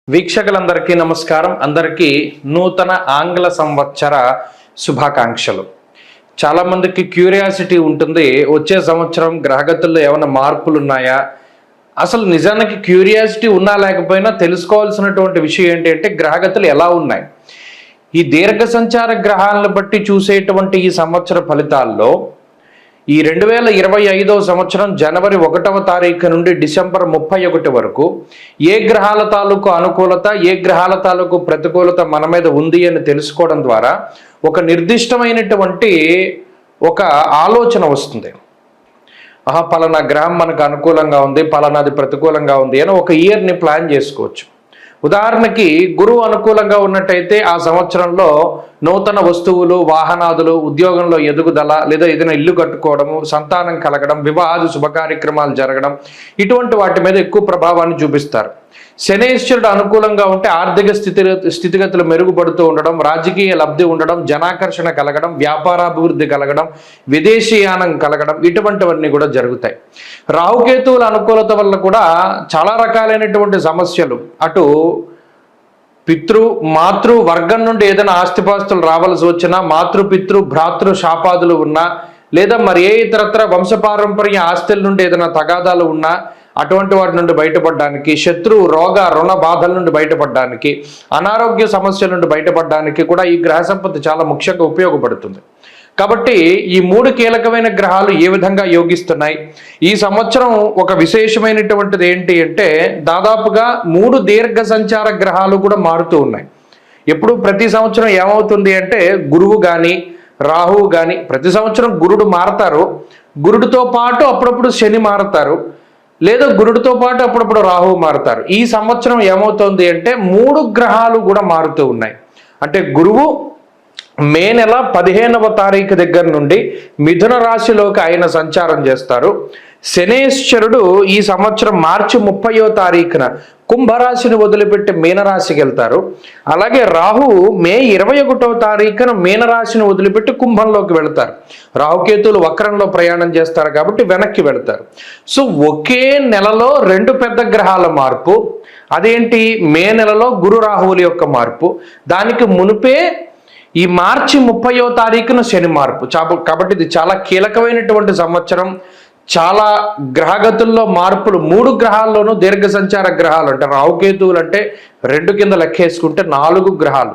వీక్షకులందరికీ నమస్కారం. అందరికీ నూతన ఆంగ్ల సంవత్సర శుభాకాంక్షలు. చాలామందికి క్యూరియాసిటీ ఉంటుంది, వచ్చే సంవత్సరం గ్రహగతుల్లో ఏమైనా మార్పులు ఉన్నాయా? అసలు నిజానికి క్యూరియాసిటీ ఉన్నా లేకపోయినా తెలుసుకోవాల్సినటువంటి విషయం ఏంటంటే గ్రహగతులు ఎలా ఉన్నాయి. ఈ దీర్ఘ సంచార గ్రహాలను బట్టి చూసేటువంటి ఈ సంవత్సర ఫలితాల్లో ఈ 2025వ సంవత్సరం జనవరి 1వ తారీఖు నుండి డిసెంబర్ 31 వరకు ఏ గ్రహాల తాలూకు అనుకూలత, ఏ గ్రహాల తాలూకు ప్రతికూలత మన మీద ఉంది అని తెలుసుకోవడం ద్వారా ఒక నిర్దిష్టమైనటువంటి ఒక ఆలోచన వస్తుంది. పలానా గ్రహం మనకు అనుకూలంగా ఉంది, పలానాది ప్రతికూలంగా ఉంది అని ఒక ఇయర్ని ప్లాన్ చేసుకోవచ్చు. ఉదాహరణకి గురువు అనుకూలంగా ఉన్నట్టయితే ఆ సంవత్సరంలో నూతన వస్తువులు, వాహనాదులు, ఉద్యోగంలో ఎదుగుదల, లేదా ఏదైనా ఇల్లు కట్టుకోవడము, సంతానం కలగడం, వివాహాది శుభకార్యక్రమాలు జరగడం, ఇటువంటి వాటి మీద ఎక్కువ ప్రభావాన్ని చూపిస్తారు. శనేశ్వరుడు అనుకూలంగా ఉంటే ఆర్థిక స్థితిగతులు మెరుగుపడుతూ ఉండడం, రాజకీయ లబ్ధి ఉండడం, జనాకర్షణ కలగడం, వ్యాపారాభివృద్ధి కలగడం, విదేశీయానం కలగడం, ఇటువంటివన్నీ కూడా జరుగుతాయి. రాహుకేతువుల అనుకూలత వల్ల కూడా చాలా రకాలైనటువంటి సమస్యలు, అటు మాతృ వర్గం నుండి ఏదైనా ఆస్తిపాస్తులు రావాల్సి వచ్చినా, మాతృ భ్రాతృ శాపాదులు ఉన్నా, లేదా మరి ఏ ఇతరత్ర వంశపారంపర్య ఆస్తుల నుండి ఏదైనా తగాదాలు ఉన్నా అటువంటి వాటి నుండి బయటపడడానికి, శత్రు రోగ రుణ బాధల నుండి బయటపడడానికి, అనారోగ్య సమస్యల నుండి బయటపడడానికి కూడా ఈ గ్రహ సంపత్తి చాలా ముఖ్యంగా ఉపయోగపడుతుంది. కాబట్టి ఈ 3 కీలకమైన గ్రహాలు ఏ విధంగా యోగిస్తున్నాయి, ఈ సంవత్సరం ఒక విశేషమైనటువంటిది ఏంటి అంటే దాదాపుగా 3 దీర్ఘ సంచార గ్రహాలు కూడా మారుతూ ఉన్నాయి. ఎప్పుడు ప్రతి సంవత్సరం ఏమవుతుంది అంటే గురువు కానీ రాహువు కానీ, ప్రతి సంవత్సరం గురుడు మారతారు, గురుడితో పాటు అప్పుడప్పుడు శని మారతారు, లేదా గురుడితో పాటు అప్పుడప్పుడు రాహువు మారుతారు. ఈ సంవత్సరం ఏమవుతుంది అంటే 3 గ్రహాలు కూడా మారుతూ ఉన్నాయి. అంటే గురువు మే నెల 15వ తారీఖు దగ్గర నుండి మిథున రాశిలోకి ఆయన సంచారం చేస్తారు. శనేశ్వరుడు ఈ సంవత్సరం మార్చి 30వ తారీఖున కుంభరాశిని వదిలిపెట్టి మీనరాశికి వెళ్తారు. అలాగే రాహువు మే 21వ తారీఖున మీనరాశిని వదిలిపెట్టి కుంభంలోకి వెళ్తారు. రాహుకేతువులు వక్రంలో ప్రయాణం చేస్తారు కాబట్టి వెనక్కి వెళ్తారు. సో ఒకే నెలలో 2 పెద్ద గ్రహాల మార్పు. అదేంటి? మే నెలలో గురు రాహువుల యొక్క మార్పు, దానికి మునిపే ఈ మార్చి 30వ తారీఖున శని మార్పు. కాబట్టి ఇది చాలా కీలకమైనటువంటి సంవత్సరం. చాలా గ్రహగతుల్లో మార్పులు, 3 గ్రహాల్లోనూ దీర్ఘ సంచార గ్రహాలు, అంటే రాహుకేతువులు అంటే 2 కింద లెక్కేసుకుంటే 4 గ్రహాలు.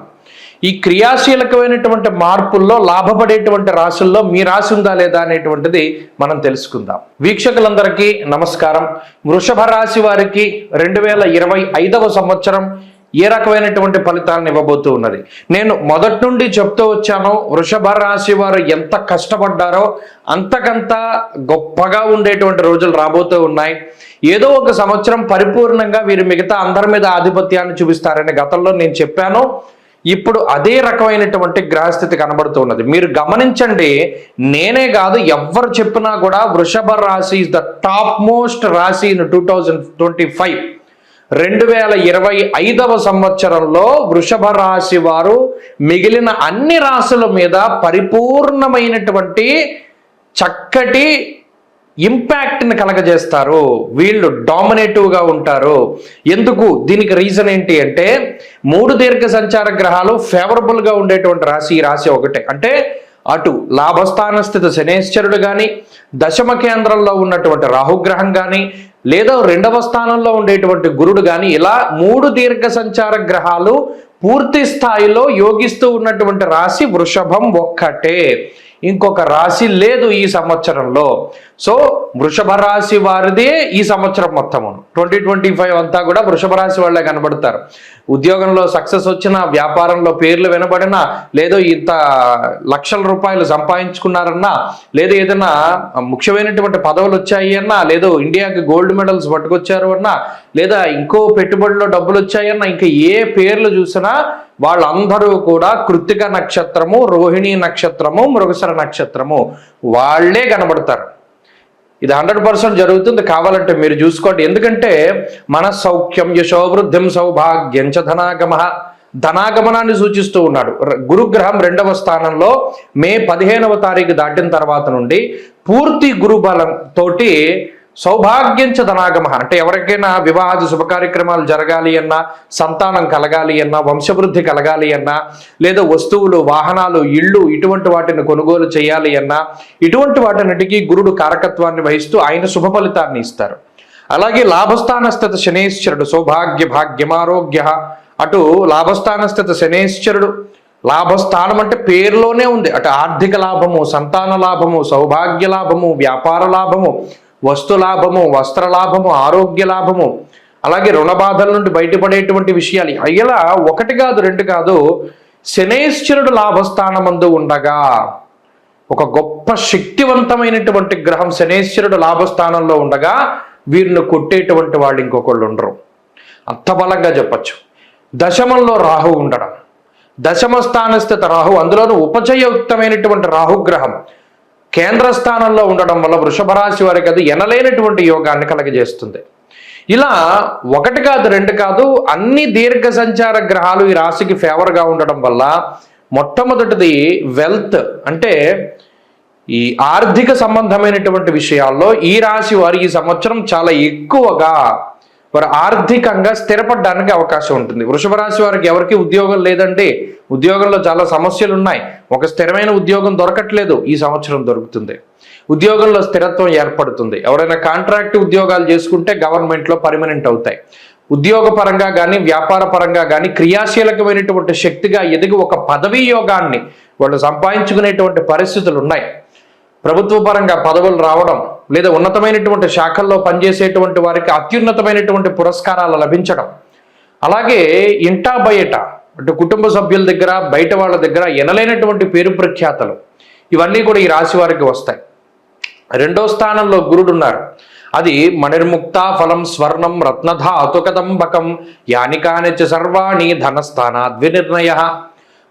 ఈ క్రియాశీలకమైనటువంటి మార్పుల్లో లాభపడేటువంటి రాశుల్లో మీ రాశి ఉందా లేదా అనేటువంటిది మనం తెలుసుకుందాం. వీక్షకులందరికీ నమస్కారం. వృషభ రాశి వారికి 2025వ సంవత్సరం ఏ రకమైనటువంటి ఫలితాలను ఇవ్వబోతూ ఉన్నది. నేను మొదటి నుండి చెప్తూ వచ్చాను, వృషభ రాశి వారు ఎంత కష్టపడ్డారో అంతకంత గొప్పగా ఉండేటువంటి రోజులు రాబోతూ ఉన్నాయి. ఏదో ఒక సంవత్సరం పరిపూర్ణంగా వీరు మిగతా అందరి మీద ఆధిపత్యాన్ని చూపిస్తారని గతంలో నేను చెప్పాను. ఇప్పుడు అదే రకమైనటువంటి గ్రహస్థితి కనబడుతున్నది. మీరు గమనించండి, నేనే కాదు ఎవ్వరు చెప్పినా కూడా వృషభ రాశి ఇస్ ద టాప్ మోస్ట్ రాశి ఇన్ 2025. 2025వ సంవత్సరంలో వృషభ రాశి వారు మిగిలిన అన్ని రాశుల మీద పరిపూర్ణమైనటువంటి చక్కటి ఇంపాక్ట్ని కలగజేస్తారు. వీళ్ళు డామినేటివ్గా ఉంటారు. ఎందుకు? దీనికి రీజన్ ఏంటి అంటే 3 దీర్ఘ సంచార గ్రహాలు ఫేవరబుల్గా ఉండేటువంటి రాశి ఈ రాశి ఒకటే. అంటే అటు లాభస్థాన స్థితి శనేశ్వరుడు కానీ, దశమ కేంద్రంలో ఉన్నటువంటి రాహుగ్రహం కానీ, లేదా 2వ స్థానంలో ఉండేటువంటి గురుడు కానీ, ఇలా 3 దీర్ఘ సంచార గ్రహాలు పూర్తి స్థాయిలో యోగిస్తూ ఉన్నటువంటి రాశి వృషభం ఒక్కటే. ఇంకొక రాశి లేదు ఈ సంవత్సరంలో. సో వృషభ రాశి వారిదే ఈ సంవత్సరం మొత్తము 2025 అంతా కూడా వృషభ రాశి వాళ్ళే కనబడతారు. ఉద్యోగంలో సక్సెస్ వచ్చినా, వ్యాపారంలో పేర్లు వినబడినా, లేదో ఇంత లక్షల రూపాయలు సంపాదించుకున్నారన్నా, లేదా ఏదైనా ముఖ్యమైనటువంటి పదవులు వచ్చాయి అన్నా, లేదో ఇండియాకి గోల్డ్ మెడల్స్ పట్టుకొచ్చారు అన్నా, లేదా ఇంకో పెట్టుబడిలో డబ్బులు వచ్చాయన్నా, ఇంకా ఏ పేర్లు చూసినా వాళ్ళందరూ కూడా కృత్తిక నక్షత్రము, రోహిణి నక్షత్రము, మృగశిర నక్షత్రము వాళ్లే కనబడతారు. ఇది 100% జరుగుతుంది. కావాలంటే మీరు చూసుకోండి. ఎందుకంటే మన సౌఖ్యం యశోవృద్ధిం సౌభాగ్యం చ ధనాగమనాన్ని సూచిస్తూ ఉన్నాడు. గురుగ్రహం 2వ స్థానంలో మే 15వ తారీఖు దాటిన తర్వాత నుండి పూర్తి గురుబలం తోటి సౌభాగ్యంచ ధనాగమ అంటే ఎవరికైనా వివాహాది శుభ కార్యక్రమాలు జరగాలి అన్నా, సంతానం కలగాలి అన్నా, వంశవృద్ధి కలగాలి అన్నా, లేదా వస్తువులు, వాహనాలు, ఇళ్ళు ఇటువంటి వాటిని కొనుగోలు చేయాలి అన్నా, ఇటువంటి వాటిన్నిటికీ గురుడు కారకత్వాన్ని వహిస్తూ ఆయన శుభ ఫలితాన్ని ఇస్తారు. అలాగే లాభస్థానస్థిత శనేశ్వరుడు సౌభాగ్య భాగ్యమారోగ్య, అటు లాభస్థానస్థిత శనేశ్వరుడు, లాభస్థానం అంటే పేరులోనే ఉంది, అటు ఆర్థిక లాభము, సంతాన లాభము, సౌభాగ్య లాభము, వ్యాపార లాభము, వస్తు లాభము, వస్త్ర లాభము, ఆరోగ్య లాభము, అలాగే రుణ బాధల నుండి బయటపడేటువంటి విషయాలు. ఇలా ఒకటి కాదు రెండు కాదు, శనేశ్వరుడు లాభస్థానమందు ఉండగా, ఒక గొప్ప శక్తివంతమైనటువంటి గ్రహం శనేశ్వరుడు లాభస్థానంలో ఉండగా వీరిని కొట్టేటువంటి వాళ్ళు ఇంకొకళ్ళు ఉండరు, అంత బలంగా చెప్పచ్చు. దశమంలో రాహు ఉండడం, దశమ స్థానస్థిత రాహు, అందులోనూ ఉపచయయుక్తమైనటువంటి రాహుగ్రహం కేంద్ర స్థానంలో ఉండడం వల్ల వృషభ రాశి వారికి అది ఎనలేనటువంటి యోగాన్ని కలగజేస్తుంది. ఇలా ఒకటి కాదు రెండు కాదు, అన్ని దీర్ఘ సంచార గ్రహాలు ఈ రాశికి ఫేవర్గా ఉండడం వల్ల మొట్టమొదటిది వెల్త్ అంటే ఈ ఆర్థిక సంబంధమైనటువంటి విషయాల్లో ఈ రాశి వారు ఈ సంవత్సరం చాలా ఎక్కువగా వారు ఆర్థికంగా స్థిరపడడానికి అవకాశం ఉంటుంది. వృషభ రాశి వారికి ఎవరికి ఉద్యోగం లేదంటే, ఉద్యోగంలో చాలా సమస్యలు ఉన్నాయి, ఒక స్థిరమైన ఉద్యోగం దొరకట్లేదు, ఈ సంవత్సరం దొరుకుతుంది. ఉద్యోగంలో స్థిరత్వం ఏర్పడుతుంది. ఎవరైనా కాంట్రాక్ట్ ఉద్యోగాలు చేసుకుంటే గవర్నమెంట్లో పర్మనెంట్ అవుతాయి. ఉద్యోగ పరంగా కానీ వ్యాపార పరంగా కానీ క్రియాశీలకమైనటువంటి శక్తిగా ఎదిగి ఒక పదవీ యోగాన్ని వాళ్ళు సంపాదించుకునేటువంటి పరిస్థితులు ఉన్నాయి. ప్రభుత్వ పరంగా పదవులు రావడం, లేదా ఉన్నతమైనటువంటి శాఖల్లో పనిచేసేటువంటి వారికి అత్యున్నతమైనటువంటి పురస్కారాలు లభించడం, అలాగే ఇంటా బయట అంటే కుటుంబ సభ్యుల దగ్గర బయట వాళ్ళ దగ్గర ఎనలేనటువంటి పేరు ప్రఖ్యాతలు, ఇవన్నీ కూడా ఈ రాశి వారికి వస్తాయి. రెండో స్థానంలో గురుడు ఉన్నారు, అది మణిర్ముక్త ఫలం స్వర్ణం రత్నధాతుకదంబకం యానికాని చ సర్వాణి ధనస్థానాద్వినిర్ణయ.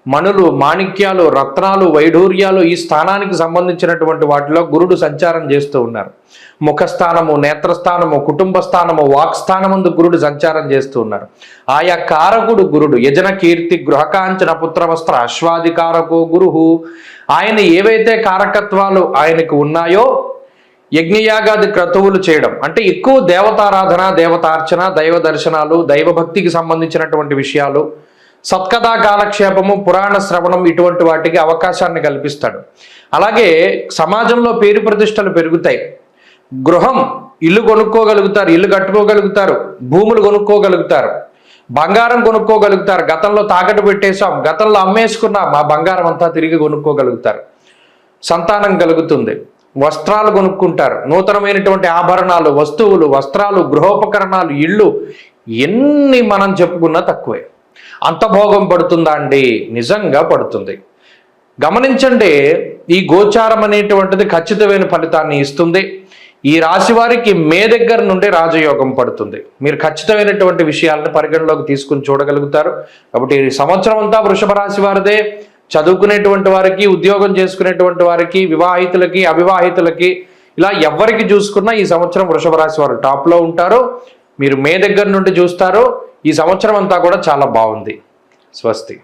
మణులు, మాణిక్యాలు, రత్నాలు, వైఢూర్యాలు ఈ స్థానానికి సంబంధించినటువంటి వాటిలో గురుడు సంచారం చేస్తూ ఉన్నారు. ముఖస్థానము, నేత్రస్థానము, కుటుంబ స్థానము, వాక్స్థానమందు గురుడు సంచారం చేస్తూ ఉన్నారు. ఆయా కారకుడు గురుడు యజన కీర్తి గృహకాంచన పుత్రవస్త్ర అశ్వాదికారకో గురుహు. ఆయన ఏవైతే కారకత్వాలు ఆయనకు ఉన్నాయో, యజ్ఞయాగాది క్రతువులు చేయడం అంటే ఎక్కువ దేవతారాధన, దేవతార్చన, దైవ దర్శనాలు, దైవభక్తికి సంబంధించినటువంటి విషయాలు, సత్కథా కాలక్షేపము, పురాణ శ్రవణం ఇటువంటి వాటికి అవకాశాన్ని కల్పిస్తాడు. అలాగే సమాజంలో పేరు ప్రతిష్టలు పెరుగుతాయి. గృహం, ఇల్లు కొనుక్కోగలుగుతారు, ఇల్లు కట్టుకోగలుగుతారు, భూములు కొనుక్కోగలుగుతారు, బంగారం కొనుక్కోగలుగుతారు. గతంలో తాకట్టు పెట్టేశాం, గతంలో అమ్మేసుకున్నాం, మా బంగారం అంతా తిరిగి కొనుక్కోగలుగుతారు. సంతానం కలుగుతుంది, వస్త్రాలు కొనుక్కుంటారు, నూతనమైనటువంటి ఆభరణాలు, వస్తువులు, వస్త్రాలు, గృహోపకరణాలు, ఇళ్ళు ఎన్ని మనం చెప్పుకున్నా తక్కువే. అంత భోగం పడుతుందా అండి? నిజంగా పడుతుంది. గమనించండి, ఈ గోచారం అనేటువంటిది ఖచ్చితమైన ఫలితాన్ని ఇస్తుంది. ఈ రాశి వారికి మే దగ్గర నుండి రాజయోగం పడుతుంది. మీరు ఖచ్చితమైనటువంటి విషయాలను పరిగణలోకి తీసుకుని చూడగలుగుతారు. కాబట్టి ఈ సంవత్సరం అంతా వృషభ రాశి వారిదే. చదువుకునేటువంటి వారికి, ఉద్యోగం చేసుకునేటువంటి వారికి, వివాహితులకి, అవివాహితులకి, ఇలా ఎవరికి చూసుకున్నా ఈ సంవత్సరం వృషభ రాశి వారు టాప్లో ఉంటారు. మీరు మే దగ్గర నుండి చూస్తారు. ఈ సంవత్సరం అంతా కూడా చాలా బాగుంది. స్వస్తి.